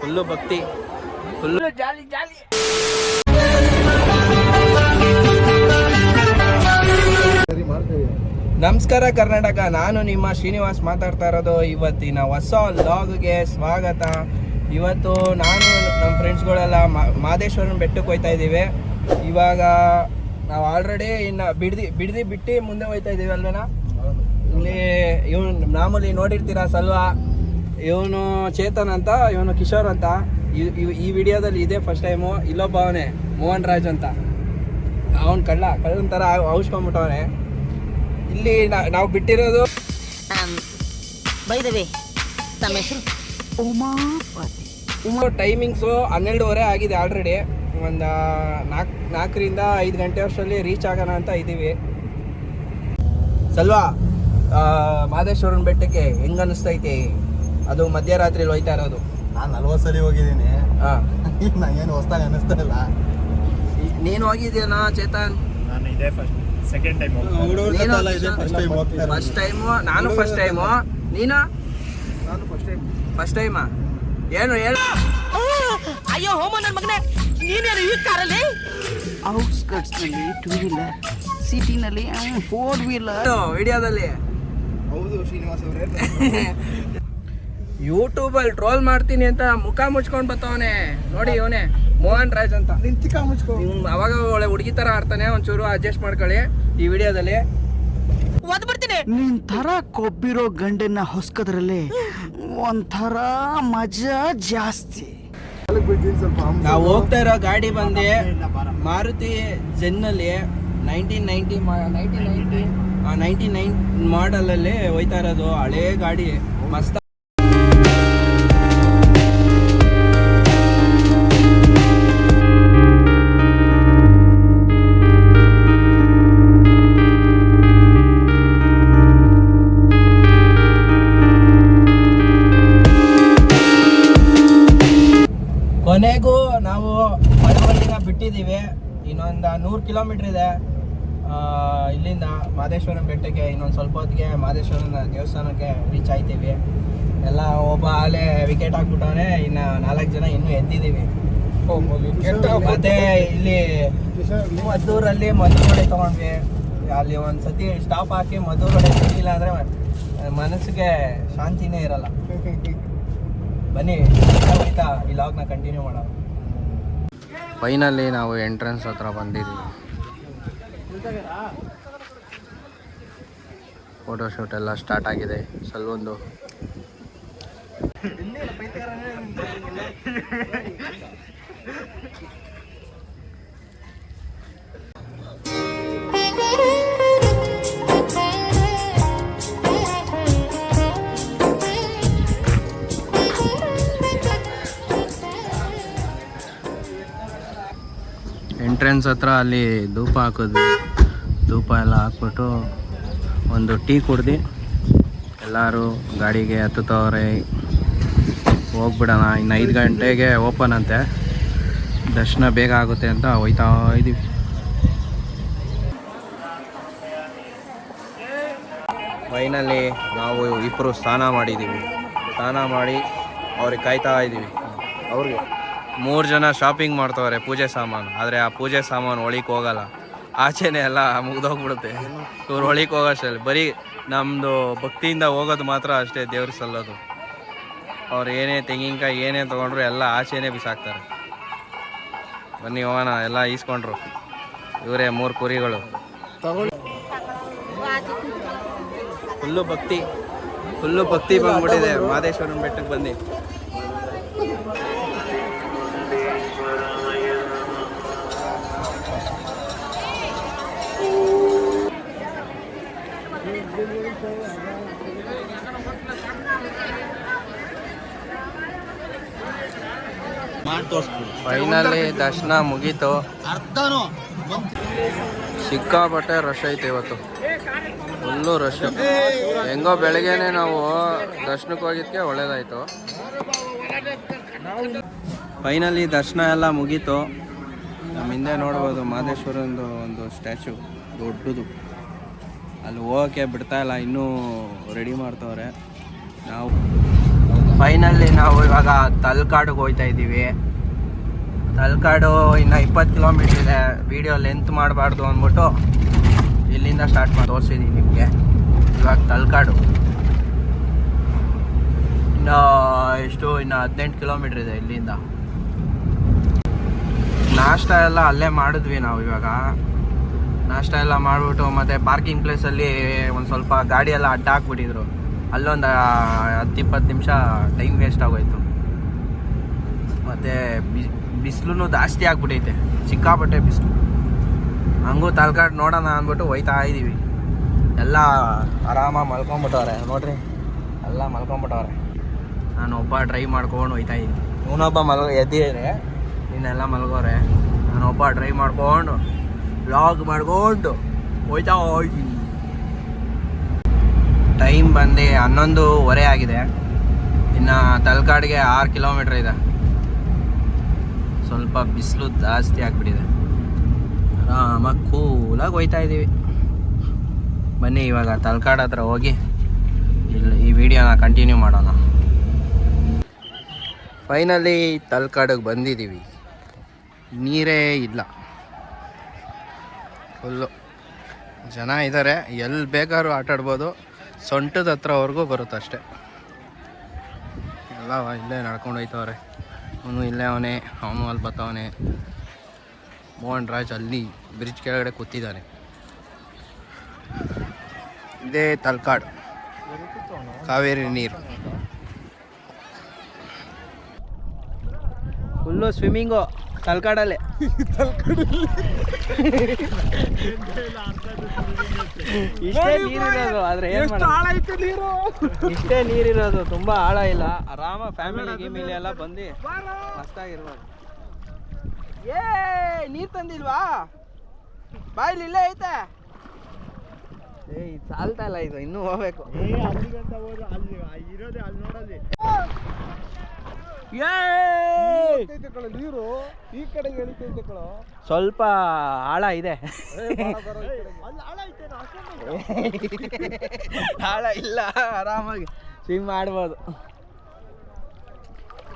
Full ಭಕ್ತಿ, full ಜಾಲಿ ಜಾಲಿ. ನಮಸ್ಕಾರ ಕರ್ನಾಟಕ, ನಾನು ನಿಮ್ಮ ಶ್ರೀನಿವಾಸ್ ಮಾತಾಡ್ತಾ ಇರೋದು. ಇವತ್ತಿನ ಹೊಸ ಲಾಗ್ಗೆ ಸ್ವಾಗತ. ಇವತ್ತು ನಾನು ನಮ್ಮ ಫ್ರೆಂಡ್ಸ್ಗಳೆಲ್ಲ ಮಾದೇಶ್ವರನ ಬೆಟ್ಟಕ್ಕೆ ಹೋಗ್ತಾ ಇದ್ದೀವಿ. ಇವಾಗ ನಾವು ಆಲ್ರೆಡಿ ಇನ್ನು ಬಿಡ್ದಿ ಮುಂದೆ ಹೋಗ್ತಾ ಇದ್ದೀವಿ ಅಲ್ವೇನಾ. ಇಲ್ಲಿ ಇವನು ಮಾಮೂಲಿ ನೋಡಿರ್ತೀರಾ ಸಲ್ವಾ, ಇವನು ಚೇತನ್ ಅಂತ, ಇವನು ಕಿಶೋರ್ ಅಂತ. ಈ ವಿಡಿಯೋದಲ್ಲಿ ಇದೇ ಫಸ್ಟ್ ಟೈಮು. ಇಲ್ಲೊಬ್ಬ ಅವನೇ ಮೋಹನ್ ರಾಜ್ ಅಂತ, ಅವನು ಕಳ್ಳನ ಥರ ಔಷ್ಕೊಂಡ್ಬಿಟ್ಟವನೆ. ಇಲ್ಲಿ ನಾವು ಬಿಟ್ಟಿರೋದು ಟೈಮಿಂಗ್ಸು 12:30 ಆಗಿದೆ ಆಲ್ರೆಡಿ. ಒಂದು 4ರಿಂದ 5 ಗಂಟೆ ವರ್ಷದಲ್ಲಿ ರೀಚ್ ಆಗೋಣ ಅಂತ ಇದ್ದೀವಿ. ಸಲ್ವಾ, ಮಾದೇಶ್ವರನ ಬೆಟ್ಟಕ್ಕೆ ಹೆಂಗ ಅನಿಸ್ತೈತಿ? ಅದು ಮಧ್ಯರಾತ್ರಿ ಹೋಯ್ತಾ ಇರೋದು. ನಾನು 40 ಸಲ ಹೋಗಿದ್ದೀನಿ. ಏನು ಹೊಸದಾಗಿ ಅನ್ನಿಸ್ತಾ ಇಲ್ಲ. ನೀನು ಹೋಗಿದ್ಯಾನಾ ಚೇತನ್? ನಾನು ಇದೇ ಸೆಕೆಂಡ್ ಟೈಮ್ ಫಸ್ಟ್ ಟೈಮು. ನಾನು ಫಸ್ಟ್ ಟೈಮು. ನೀನು? ನಾನು ಫಸ್ಟ್ ಟೈಮಾ? ಏನು ಹೇಳು? ಅಯ್ಯೋ ಹೋಮ ನನ್ನ ಮಗನೇ, ನೀನೇನು ಈ ಕಾರಲ್ಲಿ? ಔಟ್ಸ್ಕರ್ಟ್ಸ್ನಲ್ಲಿ 2 ವೀಲರ್, ಸಿಟಿನಲ್ಲಿ 4 ವೀಲರ್. ವಿಡಿಯೋದಲ್ಲಿ ಹೌದು ಶ್ರೀನಿವಾಸ್ ಅವರೇ, ಯೂಟ್ಯೂಬಲ್ಲಿ ಟ್ರೋಲ್ ಮಾಡ್ತೀನಿ ಅಂತ ಮುಖ ಮುಚ್ಕೊಂಡು ಬರ್ತಾವನೆ ನೋಡಿ. ಇವನೇ ಮೋಹನ್ ರಾಜ್ ಅಂತ. ನಿಂತಿಕ ಮುಚ್ಕೊ. ಅವಾಗ ಒಳ್ಳೆ ಹುಡುಗಿ ತರ ಆಡ್ತಾನೆ. ಒಂಚೂರು ಅಡ್ಜಸ್ಟ್ ಮಾಡ್ಕೊಳ್ಳಿ ಈ ವಿಡಿಯೋದಲ್ಲಿ. ಓದ್ಬಿಡ್ತೀನಿ. ನಿನ್ ತರ ಕೊಬ್ಬಿರೋ ಗಂಡನ್ನ ಹೊಸ್ಕೋದ್ರಲ್ಲಿ ಒಂಥರ ಮಜಾ ಜಾಸ್ತಿ. ನಾವು ಹೋಗ್ತಾ ಇರೋ ಗಾಡಿ ಬಂದು ಮಾರುತಿ ಜೆನ್ನಲ್ಲಿ 1999 ಮಾಡಲಲ್ಲಿ ಹೋಯ್ತಾ ಇರೋದು. ಹಳೇ ಗಾಡಿ, ಮಸ್ತ್. ಕೊನೆಗೂ ನಾವು ಮಳವಳ್ಳಿನ ಬಿಟ್ಟಿದ್ದೀವಿ. ಇನ್ನೊಂದು 100 ಕಿಲೋಮೀಟ್ರ್ ಇದೆ ಇಲ್ಲಿಂದ ಮಾದೇಶ್ವರನ ಬೆಟ್ಟಕ್ಕೆ. ಇನ್ನೊಂದು ಸ್ವಲ್ಪ ಹೊತ್ತಿಗೆ ಮಾದೇಶ್ವರನ ದೇವಸ್ಥಾನಕ್ಕೆ ರೀಚ್ ಆಯ್ತೀವಿ. ಎಲ್ಲ ಒಬ್ಬ ಆಲೆ ವಿಕೆಟ್ ಹಾಕ್ಬಿಟ್ಟವನೆ, ಇನ್ನು 4 ಜನ ಇನ್ನೂ ಎದ್ದಿದ್ದೀವಿ. ಮತ್ತೆ ಇಲ್ಲಿ ಮದ್ದೂರಲ್ಲಿ ಮದ್ದೂರೊಡೆ ತೊಗೊಂಡ್ವಿ. ಅಲ್ಲಿ ಒಂದು ಸತಿ ಸ್ಟಾಪ್ ಹಾಕಿ ಮದ್ದೂರೊಡೆ ಸಿಗಲಿಲ್ಲ ಅಂದರೆ ಮನಸ್ಸಿಗೆ ಶಾಂತಿನೇ ಇರಲ್ಲ. ಬನ್ನಿ ಹೋಯ್ತಾ ಈ ಲಾಗ್ನ ಕಂಟಿನ್ಯೂ ಮಾಡೋಣ. ಫೈನಲಿ ನಾವು ಎಂಟ್ರೆನ್ಸ್ ಹತ್ರ ಬಂದಿದ್ದೀವಿ. ಫೋಟೋಶೂಟ್ ಎಲ್ಲ ಸ್ಟಾರ್ಟ್ ಆಗಿದೆ. ಸಲ್ವೊಂದು ಎಂಟ್ರೆನ್ಸ್ ಹತ್ರ ಅಲ್ಲಿ ಧೂಪ ಹಾಕಿದ್ವಿ. ಧೂಪ ಎಲ್ಲ ಹಾಕ್ಬಿಟ್ಟು ಒಂದು ಟೀ ಕುಡ್ದು ಎಲ್ಲರೂ ಗಾಡಿಗೆ ಹತ್ತುತ್ತವ್ರೆ. ಹೋಗ್ಬಿಡೋಣ, ಇನ್ನು 5 ಗಂಟೆಗೆ ಓಪನ್ ಅಂತೆ. ದರ್ಶನ ಬೇಗ ಆಗುತ್ತೆ ಅಂತ ಹೋಯ್ತಾ ಇದ್ದೀವಿ. ಫೈನಲಿ ನಾವು ಇಬ್ಬರು ಸ್ನಾನ ಮಾಡಿದ್ದೀವಿ. ಸ್ನಾನ ಮಾಡಿ ಅವ್ರಿಗೆ ಕಾಯ್ತಾ ಇದ್ದೀವಿ. ಅವ್ರಿಗೆ 3 ಜನ ಶಾಪಿಂಗ್ ಮಾಡ್ತವ್ರೆ ಪೂಜೆ ಸಾಮಾನು. ಆದರೆ ಆ ಪೂಜೆ ಸಾಮಾನು ಒಳಗೆ ಹೋಗಲ್ಲ, ಆಚೆನೆ ಎಲ್ಲ ಮುಗ್ದೋಗ್ಬಿಡುತ್ತೆ. ಇವ್ರು ಒಳಗೆ ಹೋಗೋಷ್ಟೇ, ಬರೀ ನಮ್ಮದು ಭಕ್ತಿಯಿಂದ ಹೋಗೋದು ಮಾತ್ರ ಅಷ್ಟೇ ದೇವ್ರಿಗೆ ಸಲ್ಲೋದು. ಅವ್ರು ಏನೇ ತೆಂಗಿನಕಾಯಿ ಏನೇ ತೊಗೊಂಡ್ರು ಎಲ್ಲ ಆಚೆನೇ ಬಿಸಾಕ್ತಾರೆ. ಬನ್ನಿ ಹೋಗೋಣ. ಎಲ್ಲ ಈಸ್ಕೊಂಡ್ರು ಇವರೇ 3 ಕುರಿಗಳು. ಫುಲ್ಲು ಭಕ್ತಿ ಬಂದ್ಬಿಟ್ಟಿದೆ ಮಾದೇಶ್ವರನ ಬೆಟ್ಟಕ್ಕೆ ಬಂದು. ಫೈನಲಿ ದರ್ಶನ ಮುಗೀತು. ಸಿಕ್ಕಾಪಟ್ಟೆ ರಶ್ ಐತೆ ಇವತ್ತು, ಫುಲ್ಲು ರಶ್. ಹೆಂಗೋ ಬೆಳಗ್ಗೆನೆ ನಾವು ದರ್ಶನಕ್ಕೆ ಹೋಗಿದ್ದಕ್ಕೆ ಒಳ್ಳೇದಾಯಿತು. ಫೈನಲಿ ದರ್ಶನ ಎಲ್ಲ ಮುಗೀತು. ನಮ್ಮ ಹಿಂದೆ ನೋಡ್ಬೋದು ಮಾದೇಶ್ವರಂದು ಒಂದು ಸ್ಟ್ಯಾಚು ದೊಡ್ಡದು. ಅಲ್ಲಿ ಹೋಗೋಕ್ಕೆ ಬಿಡ್ತಾ ಇಲ್ಲ, ಇನ್ನೂ ರೆಡಿ ಮಾಡ್ತವ್ರೆ. ನಾವು ಫೈನಲಿ ನಾವು ಇವಾಗ ತಲಕಾಡಿಗೆ ಹೋಗ್ತಾ ಇದ್ದೀವಿ. ತಲಕಾಡು ಇನ್ನು 20 ಕಿಲೋಮೀಟ್ರ್ ಇದೆ. ವಿಡಿಯೋ ಲೆಂತ್ ಮಾಡಬಾರ್ದು ಅಂದ್ಬಿಟ್ಟು ಇಲ್ಲಿಂದ ಸ್ಟಾರ್ಟ್ ಮಾಡಿ ತೋರಿಸಿದ್ದೀನಿ ನಿಮಗೆ. ಇವಾಗ ತಲಕಾಡು ಇನ್ನು 18 ಕಿಲೋಮೀಟ್ರ್ ಇದೆ ಇಲ್ಲಿಂದ. ನಾಷ್ಟ ಎಲ್ಲ ಅಲ್ಲೇ ಮಾಡಿದ್ವಿ ನಾವು. ಇವಾಗ ನಾಷ್ಟ ಎಲ್ಲ ಮಾಡಿಬಿಟ್ಟು ಮತ್ತು ಪಾರ್ಕಿಂಗ್ ಪ್ಲೇಸಲ್ಲಿ ಒಂದು ಸ್ವಲ್ಪ ಗಾಡಿ ಎಲ್ಲ ಅಡ್ಡ ಹಾಕ್ಬಿಟ್ಟಿದ್ರು. ಅಲ್ಲೊಂದು 10-20 ನಿಮಿಷ ಟೈಮ್ ವೇಸ್ಟ್ ಆಗೋಯ್ತು. ಮತ್ತು ಬಿಸಿಲು ಜಾಸ್ತಿ ಆಗ್ಬಿಟ್ಟೈತೆ, ಸಿಕ್ಕಾಪಟ್ಟೆ ಬಿಸಿಲು. ಹಂಗೂ ತಲಕಾಡು ನೋಡೋಣ ಅಂದ್ಬಿಟ್ಟು ಹೋಯ್ತಾ ಇದ್ದೀವಿ. ಎಲ್ಲ ಆರಾಮಾಗಿ ಮಲ್ಕೊಂಬಿಟ್ಟವ್ರೆ ನೋಡ್ರಿ, ಎಲ್ಲ ಮಲ್ಕೊಂಬಿಟ್ಟವ್ರೆ. ನಾನು ಒಬ್ಬ ಡ್ರೈವ್ ಮಾಡ್ಕೊಂಡು ಹೋಯ್ತಾ ಇದ್ದೀನಿ. ಇವನೊಬ್ಬ ಎದ್ದಿದ್ರೆ ಇನ್ನೆಲ್ಲ ಮಲ್ಗೋರೆ. ನಾನೊಬ್ಬ ಡ್ರೈವ್ ಮಾಡ್ಕೊಂಡು ವ್ಲಾಗ್ ಮಾಡ್ಕೊಂಡು ಹೋಯ್ತಾ ಇದ್ದೀನಿ. ಟೈಮ್ ಬಂದು 11:15 ಆಗಿದೆ. ಇನ್ನು ತಲಕಾಡಿಗೆ 6 ಕಿಲೋಮೀಟ್ರ್ ಇದೆ. ಸ್ವಲ್ಪ ಬಿಸಿಲು ಜಾಸ್ತಿ ಆಗಿಬಿಟ್ಟಿದೆ. ಆರಾಮಾಗಿ ಕೂಲಾಗಿ ಹೋಯ್ತಾ ಇದ್ದೀವಿ. ಬನ್ನಿ ಇವಾಗ ತಲಕಾಡು ಹತ್ರ ಹೋಗಿ ಈ ವಿಡಿಯೋನ ಕಂಟಿನ್ಯೂ ಮಾಡೋಣ. ಫೈನಲಿ ತಲಕಾಡಿಗೆ ಬಂದಿದ್ದೀವಿ. ನೀರೇ ಇಲ್ಲ, ಫುಲ್ಲು ಜನ ಇದ್ದಾರೆ. ಎಲ್ಲಿ ಬೇಕಾದ್ರೂ ಆಟಾಡ್ಬೋದು. ಸೊಂಟದ ಹತ್ರವರೆಗೂ ಬರುತ್ತೆ ಅಷ್ಟೇ. ಎಲ್ಲ ಇಲ್ಲೇ ನಡ್ಕೊಂಡು ಹೋಯ್ತವ್ರೆ. ಅವನು ಇಲ್ಲೇ ಅವನೇ, ಅವನು ಅಲ್ಲಿ ಬತ್ತವನೇ. ಮೋಹನ್ ರಾಜ್ ಅಲ್ಲಿ ಬ್ರಿಡ್ಜ್ ಕೆಳಗಡೆ ಕೂತಿದ್ದಾನೆ. ಇದೇ ತಲಕಾಡು, ಕಾವೇರಿ ನೀರು. ಫುಲ್ಲು ಸ್ವಿಮ್ಮಿಂಗು ತಲಕಾಡಲ್ಲಿ. ಇಷ್ಟೇ ನೀರಿರೋದು, ಆದರೆ ಇಷ್ಟೇ ನೀರಿರೋದು, ತುಂಬ ಆಳ ಇಲ್ಲ. ಆರಾಮ ಫ್ಯಾಮಿಲಿ ಗೀಮಿಲಿ ಎಲ್ಲ ಬಂದು ಮಸ್ತಾಗಿರ್ಬೋದು. ನೀರು ತಂದಿಲ್ವಾ? ಬಾಯ್ಲಿ ಇಲ್ಲೇ ಐತೆ. ಇದು ಸಾಲ್ತಾ ಇಲ್ಲ, ಇದು ಇನ್ನೂ ಹೋಗ್ಬೇಕು. ನೀರು ಈ ಕಡೆ ಎಳಿತೈತೆ ಕಣೋ. ಸ್ವಲ್ಪ ಆಳ ಇದೆ. ಆಳ ಇಲ್ಲ, ಆರಾಮಾಗಿ ಸ್ವಿಮ್ ಮಾಡ್ಬೋದು.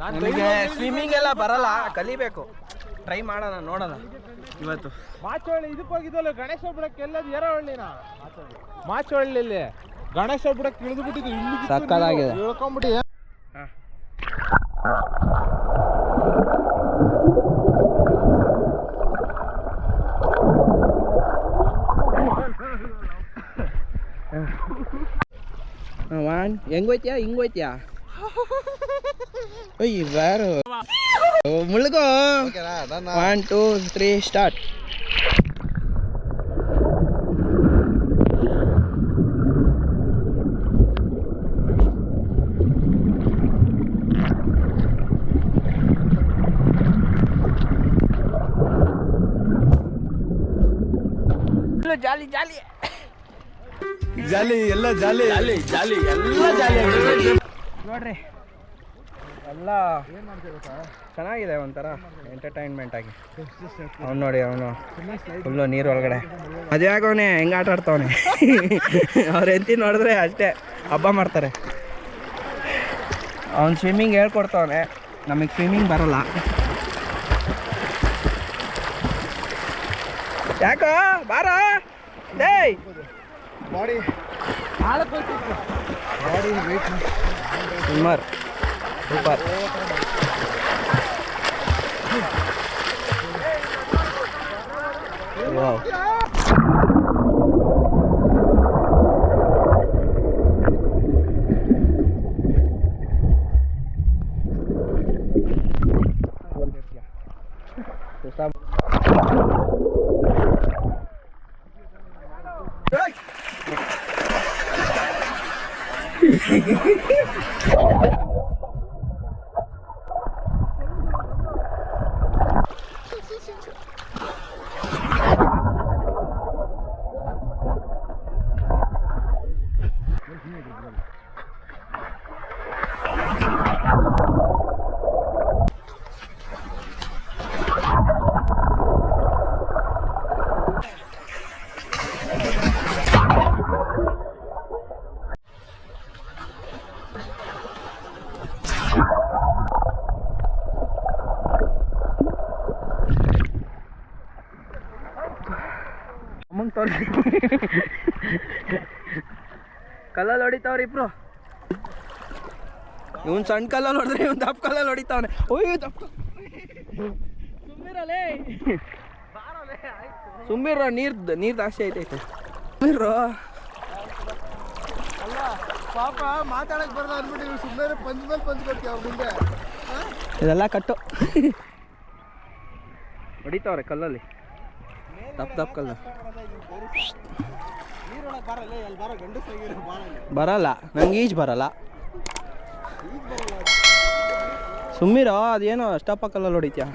ನನಗೆ ಸ್ವಿಮ್ಮಿಂಗ್ ಎಲ್ಲ ಬರಲ್ಲ, ಕಲಿಬೇಕು. ಟ್ರೈ ಮಾಡೋಣ, ನೋಡೋಣ ಇವತ್ತು. ಮಾಚೋಳ್ಳಿ ಇದಕ್ಕೆ ಹೋಗಿದ್ವಲ್ಲ ಗಣೇಶ ಬಿಡಕ್ಕೆ. ಎಲ್ಲದು ಎರವಳ್ಳಿನ ಮಾಚೋಳ್ಳಿಲಿ ಗಣೇಶ ಬಿಡಕ್ಕೆ ಇಳಿದು ಬಿಟ್ಟಿದ್ದು. ಇಲ್ಲಿ ಸಕ್ಕತ್ತಾಗಿದೆ. ಇಳ್ಕೊಂಡ್ಬಿಟ್ಟು ಹೆಂಗ್ ಹೋಯ್ತಿಯಾ? ಹಿಂಗ್ ಹೋಯ್ತಿಯಾ? ಬಾರು ಮುಳುಗೋ. 1 2 3 ಸ್ಟಾರ್ಟ್. ಜಾಲಿ ಜಾಲಿ ಜಾಲಿ ಎಲ್ಲ ಜಾಲಿ ಜಾಲಿ ಜಾಲಿ ಎಲ್ಲ ಜಾಲಿ ನೋಡ್ರಿ. ಎಲ್ಲ ಚೆನ್ನಾಗಿದೆ, ಒಂಥರ ಎಂಟರ್ಟೈನ್ಮೆಂಟ್ ಆಗಿ. ಅವ್ನು ನೋಡಿ, ಅವನು ಫುಲ್ಲು ನೀರು ಒಳಗಡೆ. ಮದುವೆ ಆಗೋನೆ ಹೆಂಗೆ ಆಟ ಆಡ್ತವನೆ. ಅವ್ರ ಹೆಂಡತಿ ನೋಡಿದ್ರೆ ಅಷ್ಟೇ ಹಬ್ಬ ಮಾಡ್ತಾರೆ. ಅವ್ನು ಸ್ವಿಮ್ಮಿಂಗ್ ಹೇಳ್ಕೊಡ್ತವನೆ, ನಮಗೆ ಸ್ವಿಮ್ಮಿಂಗ್ ಬರೋಲ್ಲ. ಯಾಕೋ ಬಾರ ಡೇಯ್. Body body weight swimmer super. Wow. ಕಲ್ಲಲ್ಲಿ ಹೊಡಿತಾವ್ರಿ ಇಬ್ರು. ಇವನ್ ಸಣ್ಣ ಕಲ್ಲಲ್ಲಿ ಹೊಡೆದ್ರೆ ಇವನ್ ದಪ್ಪ ಕಲ್ಲಲ್ಲಿ ಹೊಡಿತಾವನೆ. ಓಯ್ ದಪ್ಪ ಸುಮ್ಮಿರ ನೀರ್ ಜಾಸ್ತಿ ಐತೈತೆ. ಸುಮ್ಮಿರೋ ಅಲ್ಲ ಪಾಪ ಮಾತಾಡಕ್ ಬರಲ್ಲ ಅಂದ್ಬಿಟ್ಟು ನೀವು ಸುಮ್ಮನೆ ಪಂಚ್ ಮೇಲೆ ಪಂಚ್ ಕೊಡ್ತೀವಿ ಅವ್ರ ಮುಂದೆ. ಇದೆಲ್ಲ ಕಟ್ಟು ಹೊಡಿತಾವ್ರೆ ಕಲ್ಲಲ್ಲಿ, ದಪ್ಪ ಕಲ್ಲ. ಬರಲ್ಲ ನಂಗೆ ಈಜ್ ಬರಲ್ಲ. ಸುಮ್ಮಿರೋ ಅದೇನೋ ಅಷ್ಟಪ್ಪ ಕಲ್ಲಲ್ಲಿ ಹೊಡಿತ್ಯಾ.